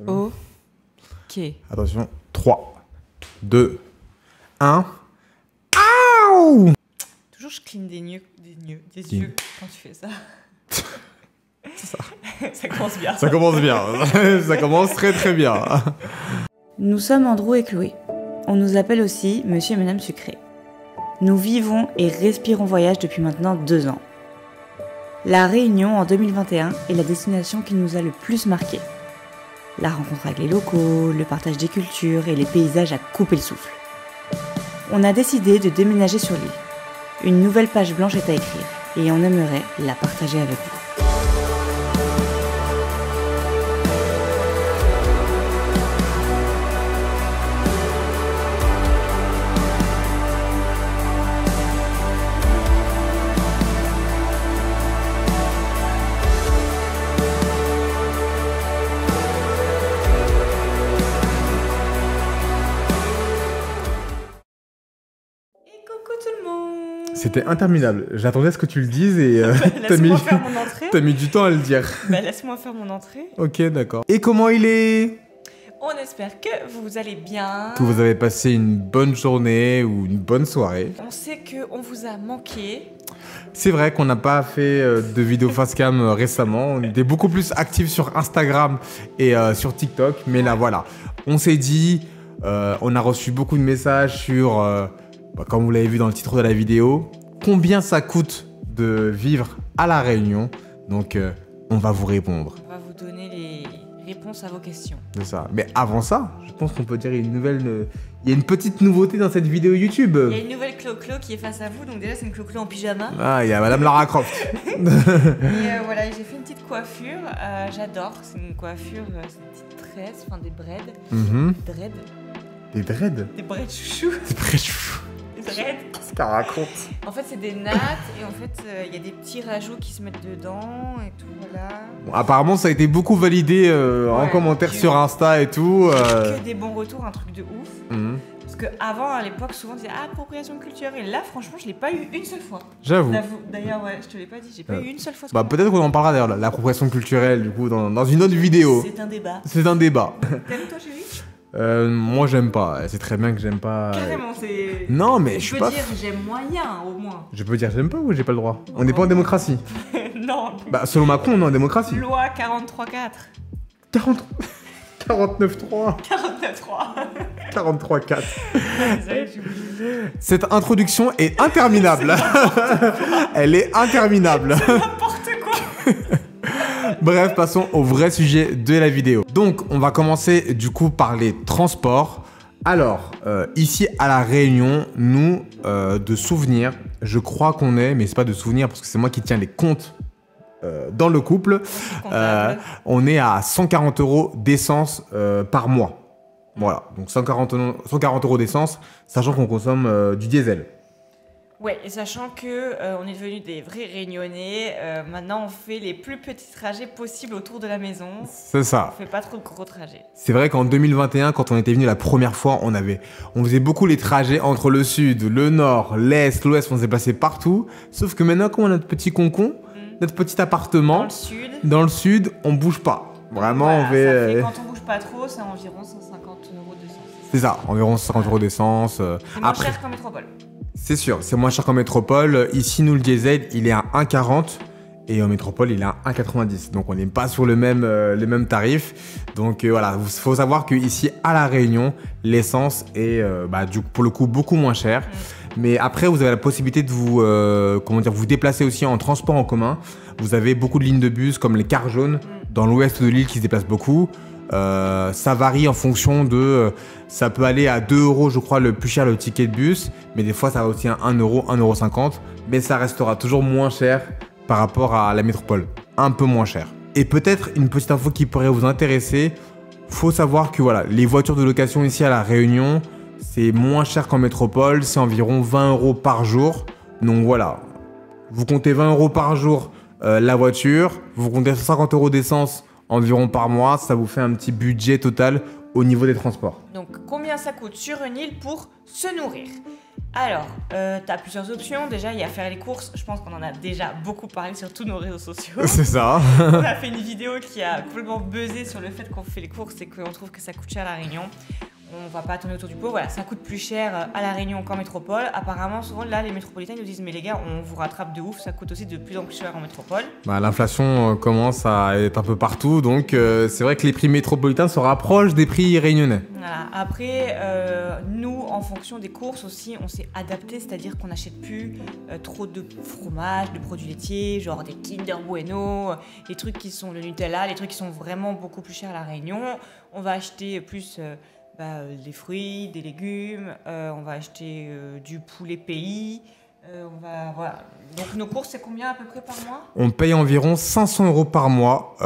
Ok. Attention, 3, 2, 1. Aouh! Toujours je cligne des yeux quand tu fais ça. C'est ça. Ça commence bien. Ça commence bien. Ça commence très très bien. Nous sommes Andrew et Chloé. On nous appelle aussi Monsieur et Madame Sucré. Nous vivons et respirons voyage depuis maintenant 2 ans. La Réunion en 2021 est la destination qui nous a le plus marqué. La rencontre avec les locaux, le partage des cultures et les paysages à couper le souffle. On a décidé de déménager sur l'île. Une nouvelle page blanche est à écrire et on aimerait la partager avec vous. C'était interminable. J'attendais à ce que tu le dises et Laisse-moi faire mon entrée. t'as mis du temps à le dire. Laisse-moi faire mon entrée. Ok, d'accord. Et comment il est? On espère que vous allez bien. Que vous avez passé une bonne journée ou une bonne soirée. On sait qu'on vous a manqué. C'est vrai qu'on n'a pas fait de vidéo facecam récemment. On était beaucoup plus actifs sur Instagram et sur TikTok. Mais là, voilà. On s'est dit, on a reçu beaucoup de messages sur... comme vous l'avez vu dans le titre de la vidéo, combien ça coûte de vivre à La Réunion. Donc, on va vous répondre. On va vous donner les réponses à vos questions. C'est ça. Mais avant ça, je pense qu'on peut dire il y a une petite nouveauté dans cette vidéo YouTube. Il y a une nouvelle Clo-Clo qui est face à vous. Donc déjà, c'est une Clo-Clo en pyjama. Ah, il y a Madame Lara Croft. Et voilà, j'ai fait une petite coiffure. J'adore. C'est une coiffure, c'est une petite tresse, enfin des braids. Dread. Des dreads. Des braids chouchou. Des braids chouchou. Qu'est-ce qu'elle raconte? En fait, c'est des nattes et en fait, il y a des petits rajouts qui se mettent dedans et tout, voilà. Bon, apparemment, ça a été beaucoup validé en commentaire sur Insta et tout. Que des bons retours, un truc de ouf. Parce qu'avant, à l'époque, souvent, on disait appropriation culturelle. Et là, franchement, je l'ai pas eu une seule fois. J'avoue. D'ailleurs, ouais, je te l'ai pas dit, j'ai pas eu une seule fois. Peut-être qu'on en parlera d'ailleurs, l'appropriation culturelle, du coup, dans une autre vidéo. C'est un débat. C'est un débat. T'aimes toi, chérie? Moi j'aime pas, c'est très bien que j'aime pas. Carrément, c'est. Non, mais je suis pas. Je peux dire j'aime moyen au moins. Je peux dire j'aime pas ou j'ai pas le droit? On n'est pas en démocratie. Non. Selon Macron, on est en démocratie. Loi 43.4. 49.3. 49.3. 43.4. Cette introduction est interminable. Elle est interminable. N'importe quoi. Bref, passons au vrai sujet de la vidéo. Donc, on va commencer du coup par les transports. Alors, ici à La Réunion, nous, de souvenirs, je crois qu'on est, mais c'est pas de souvenirs parce que c'est moi qui tiens les comptes dans le couple, on est à 140 € d'essence par mois. Voilà, donc 140 € d'essence, sachant qu'on consomme du diesel. Ouais, et sachant que on est devenus des vrais Réunionnais, maintenant on fait les plus petits trajets possibles autour de la maison. C'est ça. On fait pas trop de gros trajets. C'est vrai qu'en 2021, quand on était venu la première fois, on faisait beaucoup les trajets entre le sud, le nord, l'est, l'ouest, on s'est placé partout. Sauf que maintenant, quand on a notre petit concon, notre petit appartement, dans le sud, on bouge pas. Vraiment, voilà, on fait... Ça fait, quand on bouge pas trop, c'est environ 150 € d'essence. C'est ça, environ 150 € d'essence. C'est moins cher qu'en métropole. C'est sûr, c'est moins cher qu'en métropole. Ici, nous, le diesel, il est à 1,40 et en métropole, il est à 1,90. Donc, on n'est pas sur les mêmes tarifs. Donc, voilà, il faut savoir qu'ici, à La Réunion, l'essence est, pour le coup, beaucoup moins chère. Mais après, vous avez la possibilité de vous déplacer aussi en transport en commun. Vous avez beaucoup de lignes de bus comme les cars jaunes dans l'ouest de l'île qui se déplacent beaucoup. Ça varie en fonction de... ça peut aller à 2 €, je crois, le plus cher, le ticket de bus. Mais des fois, ça va aussi à 1 €, 1,50 €. Mais ça restera toujours moins cher par rapport à la métropole. Un peu moins cher. Et peut-être une petite info qui pourrait vous intéresser. Faut savoir que voilà, les voitures de location ici à La Réunion, c'est moins cher qu'en métropole. C'est environ 20 € par jour. Donc voilà, vous comptez 20 € par jour la voiture. Vous comptez 50 € d'essence environ par mois, ça vous fait un petit budget total au niveau des transports. Donc combien ça coûte sur une île pour se nourrir? Alors, tu as plusieurs options. Déjà, il y a faire les courses. Je pense qu'on en a déjà beaucoup parlé sur tous nos réseaux sociaux. C'est ça. On a fait une vidéo qui a complètement buzzé sur le fait qu'on fait les courses et qu'on trouve que ça coûte cher à La Réunion. On va pas tourner autour du pot. Voilà, ça coûte plus cher à La Réunion qu'en métropole. Apparemment, souvent, là, les métropolitains nous disent « Mais les gars, on vous rattrape de ouf, ça coûte aussi de plus en plus cher en métropole. » L'inflation commence à être un peu partout, donc c'est vrai que les prix métropolitains se rapprochent des prix réunionnais. Voilà. Après, nous, en fonction des courses aussi, on s'est adapté, c'est-à-dire qu'on n'achète plus trop de fromage, de produits laitiers, genre des Kinder Bueno, les trucs qui sont le Nutella, les trucs qui sont vraiment beaucoup plus chers à La Réunion. On va acheter plus des fruits, des légumes, on va acheter du poulet pays. Voilà. Donc nos courses, c'est combien à peu près par mois? On paye environ 500 € par mois,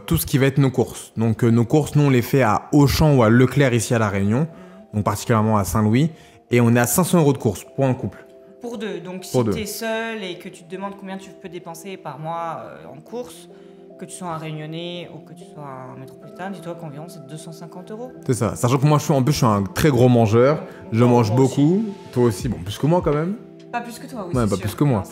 tout ce qui va être nos courses. Donc nos courses, nous, on les fait à Auchan ou à Leclerc ici à La Réunion, donc particulièrement à Saint-Louis. Et on est à 500 € de courses pour un couple. Pour deux. Donc si tu es seul et que tu te demandes combien tu peux dépenser par mois en courses, que tu sois un Réunionnais ou que tu sois un métropolitain, dis-toi qu'environ c'est 250 €. C'est ça. Sachant que moi, je suis un très gros mangeur. Je mange beaucoup. Aussi. Toi aussi, bon, plus que moi quand même. Pas plus que toi, oui. Ouais, pas plus que moi.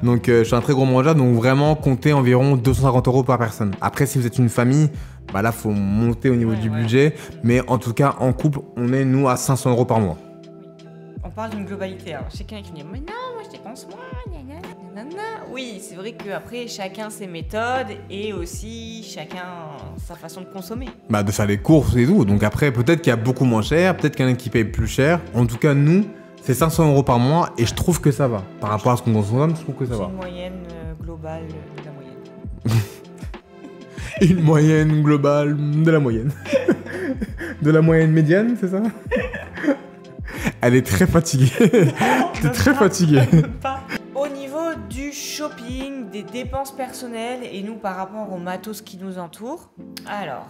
Donc, je suis un très gros mangeur. Donc, vraiment, comptez environ 250 € par personne. Après, si vous êtes une famille, là, faut monter au niveau du budget. Mais en tout cas, en couple, on est, nous, à 500 € par mois. On parle d'une globalité. Alors, chacun qui me dit « Mais non, moi, je dépense moins. » Oui, c'est vrai qu'après, chacun ses méthodes et aussi chacun sa façon de consommer. De faire les courses et tout. Donc après, peut-être qu'il y a beaucoup moins cher, peut-être qu'il y en a qui paye plus cher. En tout cas, nous, c'est 500 € par mois et je trouve que ça va. Par rapport à ce qu'on consomme, je trouve que ça va. C'est une moyenne globale de la moyenne. Une moyenne globale de la moyenne. De la moyenne médiane, c'est ça? Elle est très fatiguée. T'es très fatiguée. Au niveau du shopping, des dépenses personnelles et nous par rapport au matos qui nous entoure. Alors,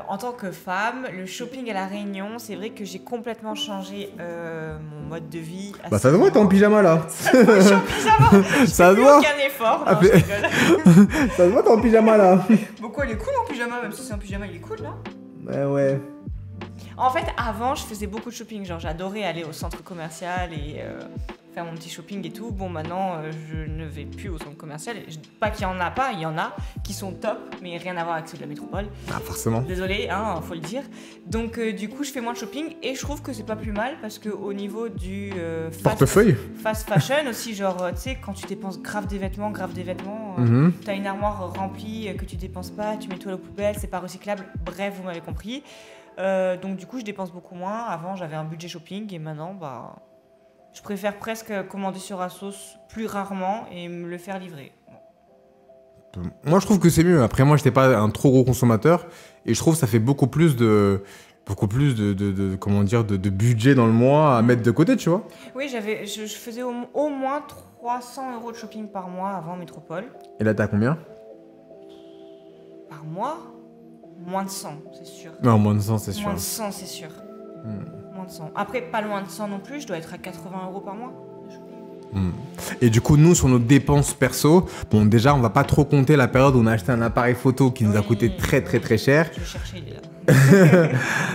en tant que femme, le shopping à La Réunion, c'est vrai que j'ai complètement changé mon mode de vie. Ça se voit, t'es en pyjama là. Je suis en pyjama. Ça se voit. Aucun effort. Non, je rigole. Ça se voit, t'es en pyjama là. Pourquoi il est cool en pyjama, même si c'est en pyjama, il est cool là. Ouais. En fait, avant, je faisais beaucoup de shopping. Genre, j'adorais aller au centre commercial et faire mon petit shopping et tout. Bon, maintenant, je ne vais plus au centre commercial. Pas qu'il y en a pas, il y en a qui sont top, mais rien à voir avec ceux de la métropole. Forcément. Désolée, faut le dire. Donc, du coup, je fais moins de shopping et je trouve que c'est pas plus mal parce qu'au niveau du portefeuille, fast fashion aussi, genre, tu sais, quand tu dépenses grave des vêtements, t'as une armoire remplie que tu dépenses pas, tu mets tout à la poubelle, c'est pas recyclable. Bref, vous m'avez compris. Donc du coup je dépense beaucoup moins. Avant j'avais un budget shopping et maintenant je préfère presque commander sur Asos plus rarement et me le faire livrer. Moi je trouve que c'est mieux. Après moi j'étais pas un trop gros consommateur et je trouve que ça fait beaucoup plus de budget dans le mois à mettre de côté, tu vois. Oui, je faisais au moins 300 € de shopping par mois avant métropole. Et là t'as combien? Par mois? Moins de 100, c'est sûr. Non, moins de 100, c'est sûr. Moins de 100, c'est sûr. Moins de 100. Après, pas loin de 100 non plus, je dois être à 80 € par mois. Et du coup, nous, sur nos dépenses perso, bon, déjà, on va pas trop compter la période où on a acheté un appareil photo qui nous a coûté très, très, très cher. Je vais chercher, il est là.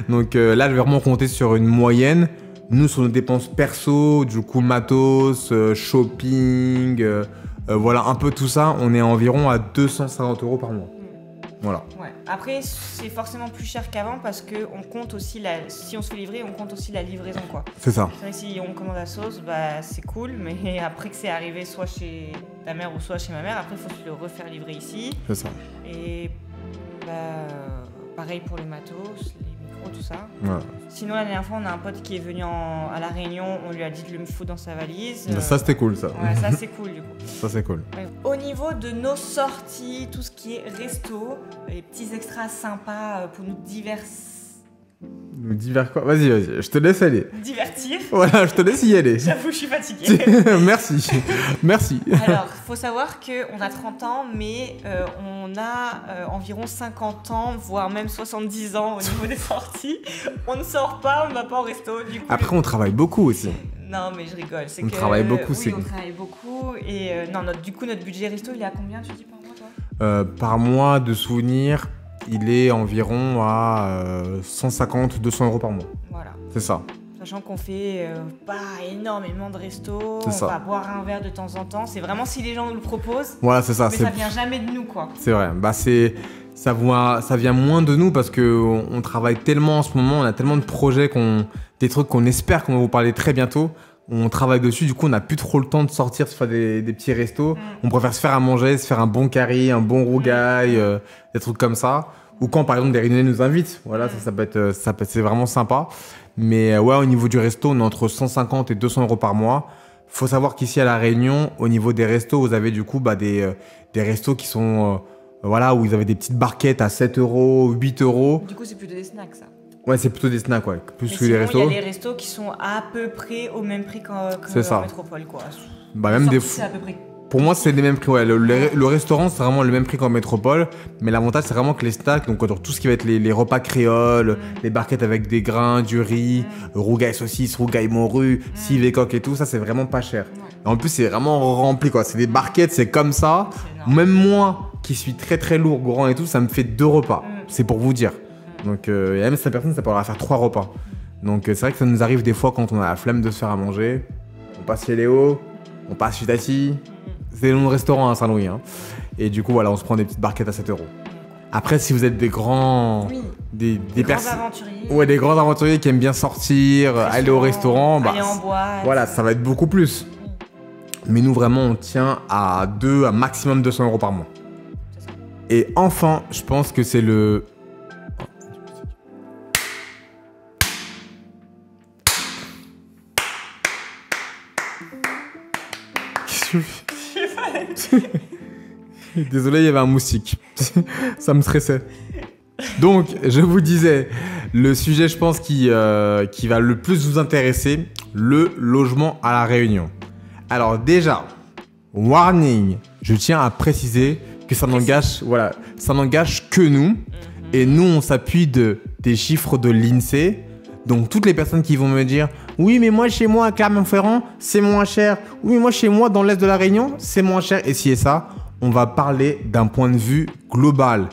Donc là, je vais vraiment compter sur une moyenne. Nous, sur nos dépenses perso, du coup, matos, shopping, voilà, un peu tout ça, on est environ à 250 € par mois. Voilà. Ouais. Après, c'est forcément plus cher qu'avant parce qu'on compte aussi si on se fait livrer, on compte aussi la livraison, quoi. C'est ça. C'est vrai que si on commande la sauce, c'est cool, mais après que c'est arrivé soit chez ta mère ou soit chez ma mère, après il faut se le refaire livrer ici. C'est ça. Et pareil pour les matos, les micros, tout ça. Ouais. Sinon, la dernière fois, on a un pote qui est venu à La Réunion, on lui a dit de le foutre dans sa valise. Ça, c'était cool, ça. Ouais, ça, c'est cool, du coup. Ça, c'est cool. Ouais. Au niveau de nos sorties, tout ce qui est resto, les petits extras sympas pour nous quoi? Vas-y, je te laisse aller. Divertir. Voilà, je te laisse y aller. J'avoue, je suis fatiguée. Merci. Alors, il faut savoir qu'on a 30 ans, mais on a environ 50 ans, voire même 70 ans au niveau des sorties. On ne sort pas, on ne va pas au resto. Du coup, après, on travaille beaucoup aussi. Non, mais je rigole. On travaille beaucoup, oui, on travaille beaucoup. Et du coup, notre budget resto, il est à combien, tu dis, par mois, toi? Par mois, de souvenirs, il est environ à 150-200 € par mois. Voilà. C'est ça. Sachant qu'on fait pas énormément de restos, on va boire un verre de temps en temps. C'est vraiment si les gens nous le proposent. Voilà, c'est ça. Mais ça vient jamais de nous, quoi. C'est vrai. Bah, ça vient moins de nous parce qu'on travaille tellement en ce moment, on a tellement de projets, des trucs qu'on espère qu'on va vous parler très bientôt. On travaille dessus, du coup on n'a plus trop le temps de sortir, se faire des petits restos. On préfère se faire à manger, se faire un bon curry, un bon rougail, des trucs comme ça. Ou quand par exemple des Réunionnais nous invitent, voilà, c'est vraiment sympa. Mais ouais, au niveau du resto, on est entre 150 et 200 euros par mois. Faut savoir qu'ici à La Réunion, au niveau des restos, vous avez du coup des restos qui sont voilà, où vous avez des petites barquettes à 7 euros, 8 euros. Du coup, c'est plutôt des snacks, ça. Ouais, c'est plutôt des snacks, ouais. Plus mais que des restos. Il y a des restos qui sont à peu près au même prix qu'en métropole, quoi. Bah, même des fois. À peu près. Pour moi, c'est les mêmes prix. Ouais, le restaurant, c'est vraiment le même prix qu'en métropole. Mais l'avantage, c'est vraiment que les snacks, donc tout ce qui va être les repas créoles, les barquettes avec des grains, du riz, rougail saucisse, rougail morue, cive et coque et tout, ça, c'est vraiment pas cher. Ouais. Et en plus, c'est vraiment rempli, quoi. C'est des barquettes, c'est comme ça. Même moi, qui suis très très lourd, grand et tout, ça me fait 2 repas. C'est pour vous dire. Donc, et même 5 personnes, ça pourra faire 3 repas. Donc, c'est vrai que ça nous arrive des fois quand on a la flemme de se faire à manger. On passe chez Léo, on passe chez Tati. C'est le nom de restaurant à Saint-Louis. Hein. Et du coup, voilà, on se prend des petites barquettes à 7 euros. Après, si vous êtes des grands... Oui. Des grands aventuriers. Ouais, des grands aventuriers qui aiment bien sortir, aller au restaurant. Aller en boîte. Voilà, ça va être beaucoup plus. Mais nous, vraiment, on tient à maximum 200 euros par mois. C'est ça. Et enfin, je pense que c'est le... Désolé, il y avait un moustique. Ça me stressait. Donc, je vous disais, le sujet, je pense, qui va le plus vous intéresser, le logement à La Réunion. Alors déjà, warning, je tiens à préciser que ça n'engage que nous. Et nous, on s'appuie des chiffres de l'INSEE. Donc, toutes les personnes qui vont me dire « Oui, mais moi, chez moi, à Clermont-Ferrand, c'est moins cher. Oui, mais moi, chez moi, dans l'Est de La Réunion, c'est moins cher. » Et si et ça, on va parler d'un point de vue global.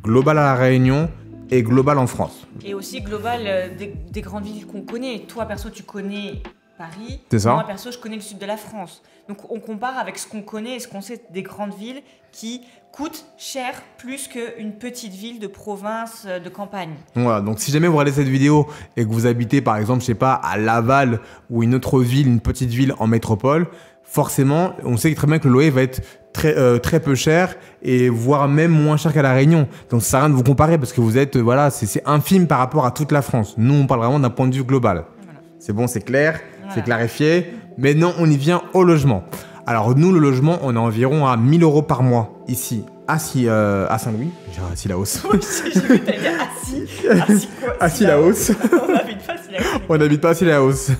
Global à La Réunion et global en France. Et aussi global des grandes villes qu'on connaît. Toi, perso, tu connais Paris. C'est ça. Moi, perso, je connais le sud de la France. Donc, on compare avec ce qu'on connaît et ce qu'on sait des grandes villes qui coûtent cher plus qu'une petite ville de province, de campagne. Voilà, donc si jamais vous regardez cette vidéo et que vous habitez par exemple, je sais pas, à Laval ou une autre ville, une petite ville en métropole, forcément, on sait très bien que le loyer va être très peu cher et voire même moins cher qu'à La Réunion. Donc ça sert à rien de vous comparer parce que vous êtes, voilà, c'est infime par rapport à toute la France. Nous, on parle vraiment d'un point de vue global. Voilà. C'est bon, c'est clair, voilà. C'est clarifié. Maintenant, on y vient au logement. Alors nous, le logement, on est environ à 1 000 euros par mois ici, à Saint-Louis. J'ai assis la hausse. Oui, j'ai vu que t'allais dire assis quoi? Assis la hausse. On n'habite pas assis la hausse. On n'habite pas assis la hausse.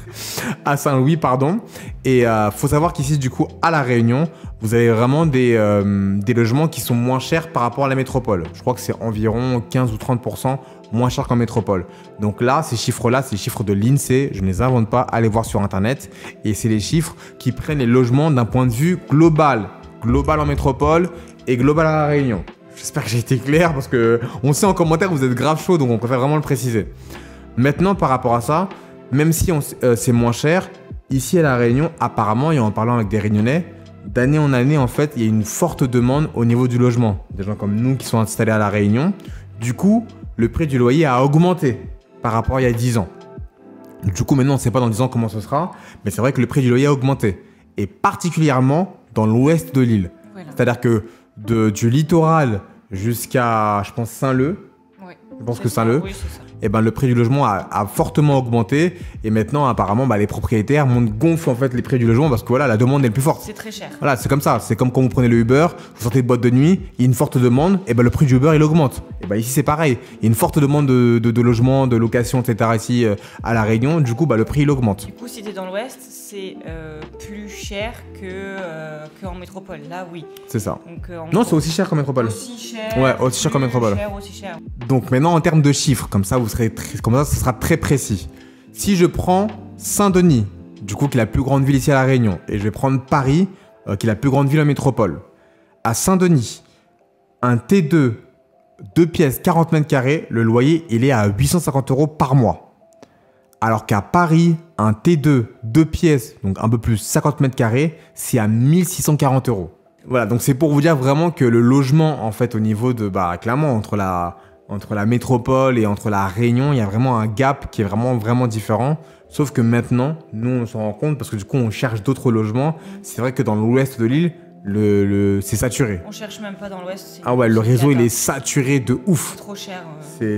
À Saint-Louis, pardon. Et faut savoir qu'ici, du coup, à La Réunion, vous avez vraiment des logements qui sont moins chers par rapport à la métropole. Je crois que c'est environ 15 ou 30% moins cher qu'en métropole. Donc là, ces chiffres-là, c'est les chiffres de l'INSEE. Je ne les invente pas. Allez voir sur Internet. Et c'est les chiffres qui prennent les logements d'un point de vue global. Global en métropole et global à La Réunion. J'espère que j'ai été clair parce que on sait en commentaire que vous êtes grave chaud, donc on préfère vraiment le préciser. Maintenant, par rapport à ça, même si c'est moins cher, ici à La Réunion, apparemment, et en parlant avec des Réunionnais, d'année en année, en fait, il y a une forte demande au niveau du logement. Des gens comme nous qui sont installés à La Réunion. Du coup, le prix du loyer a augmenté par rapport à il y a 10 ans. Du coup, maintenant, on ne sait pas dans 10 ans comment ce sera, mais c'est vrai que le prix du loyer a augmenté. Et particulièrement dans l'ouest de l'île. Voilà. C'est-à-dire que du littoral jusqu'à, je pense, Saint-Leu. Ouais, je pense que Saint-Leu. Oui, et ben, le prix du logement a fortement augmenté. Et maintenant, apparemment, les propriétaires gonflent en fait les prix du logement parce que voilà, la demande est le plus forte. C'est très cher. Voilà, c'est comme ça. C'est comme quand vous prenez le Uber, vous sortez de boîte de nuit, il y a une forte demande, et ben, le prix du Uber, il augmente. Et ben, ici, c'est pareil. Il y a une forte demande de logement, de location, etc. ici à La Réunion. Du coup, le prix, il augmente. Du coup, si tu es dans l'ouest, c'est plus cher qu'en métropole. Là, oui. C'est ça. Donc, non, c'est aussi cher qu'en métropole. Aussi cher. Ouais, aussi cher qu'en métropole. Aussi cher. Donc maintenant, en termes de chiffres, comme ça, ce sera très précis. Si je prends Saint-Denis, du coup, qui est la plus grande ville ici à La Réunion, et je vais prendre Paris, qui est la plus grande ville en métropole. À Saint-Denis, un T2, 2 pièces, 40 mètres carrés, le loyer, il est à 850 euros par mois. Alors qu'à Paris, un T2, 2 pièces, donc un peu plus 50 mètres carrés, c'est à 1640 €. Voilà, donc c'est pour vous dire vraiment que le logement, en fait, au niveau de, clairement, entre la métropole et entre la Réunion, il y a vraiment un gap qui est vraiment différent. Sauf que maintenant, nous, on s'en rend compte parce que du coup, on cherche d'autres logements. C'est vrai que dans l'ouest de l'île, c'est saturé. On cherche même pas dans l'ouest. Ah ouais, le réseau, il est saturé de ouf. C'est trop cher.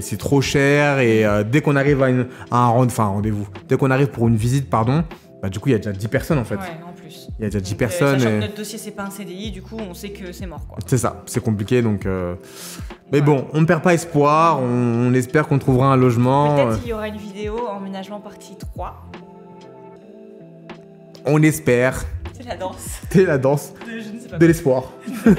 C'est trop cher et dès qu'on arrive à un rendez-vous, dès qu'on arrive pour une visite, pardon, du coup, il y a déjà 10 personnes en fait. Ouais, en plus. Il y a déjà 10 personnes. Sachant que notre dossier, c'est pas un CDI, du coup, on sait que c'est mort, quoi. C'est ça, c'est compliqué donc. Mais bon, on ne perd pas espoir, on espère qu'on trouvera un logement. Peut-être qu'il y aura une vidéo emménagement partie 3. On espère. C'est la danse. C'est la danse Je ne sais pas. de l'espoir. Du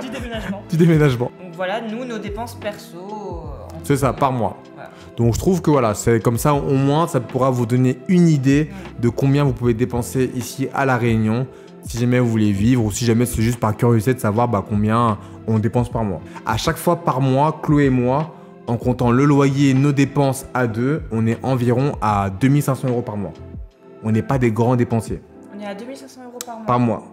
déménagement. Du déménagement. Donc voilà, nous, nos dépenses perso. C'est ça, par mois. Voilà. Donc je trouve que voilà, c'est comme ça, au moins, ça pourra vous donner une idée de combien vous pouvez dépenser ici à La Réunion, si jamais vous voulez vivre ou si jamais c'est juste par curiosité de savoir combien on dépense par mois. À chaque fois par mois, Chloé et moi, en comptant le loyer, nos dépenses à deux, on est environ à 2500 € par mois. On n'est pas des grands dépensiers. On est à 2500 € par mois. Par mois.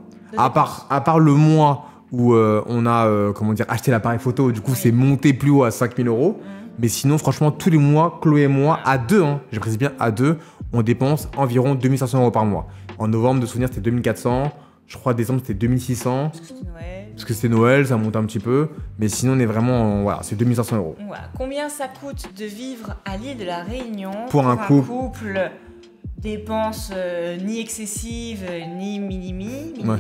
À part le mois où on a acheté l'appareil photo, du coup c'est monté plus haut à 5000 €. Mais sinon, franchement, tous les mois, Chloé et moi, à deux, je précise bien à deux, on dépense environ 2500 € par mois. En novembre, de souvenir, c'était 2400. Je crois décembre, c'était 2600. Parce que c'était Noël. Parce que c'était Noël, ça monte un petit peu. Mais sinon, on est vraiment, c'est 2500 €. Voilà. Combien ça coûte de vivre à l'île de la Réunion pour un couple dépenses ni excessives, ni minimi. Ouais.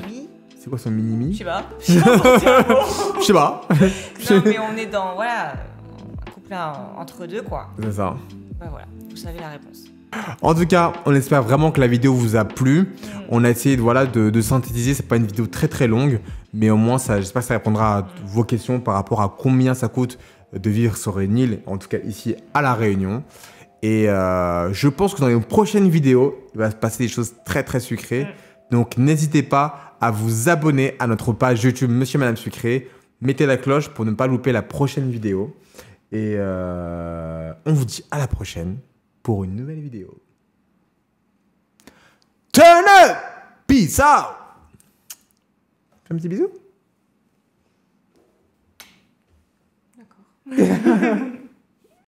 C'est quoi son minimi? Je sais pas. Je sais pas. Non, mais on est dans, voilà, un couple entre deux, quoi. C'est ça. Voilà, vous savez la réponse. En tout cas, on espère vraiment que la vidéo vous a plu. On a essayé de synthétiser. C'est pas une vidéo très longue, mais au moins, j'espère que ça répondra à vos questions par rapport à combien ça coûte de vivre sur une île, en tout cas ici à La Réunion. Et je pense que dans les prochaines vidéos, il va se passer des choses très sucrées. Donc n'hésitez pas à vous abonner à notre page YouTube Monsieur et Madame Sucré. Mettez la cloche pour ne pas louper la prochaine vidéo. Et on vous dit à la prochaine pour une nouvelle vidéo. Turn up! Peace out! Fais un petit bisou? D'accord.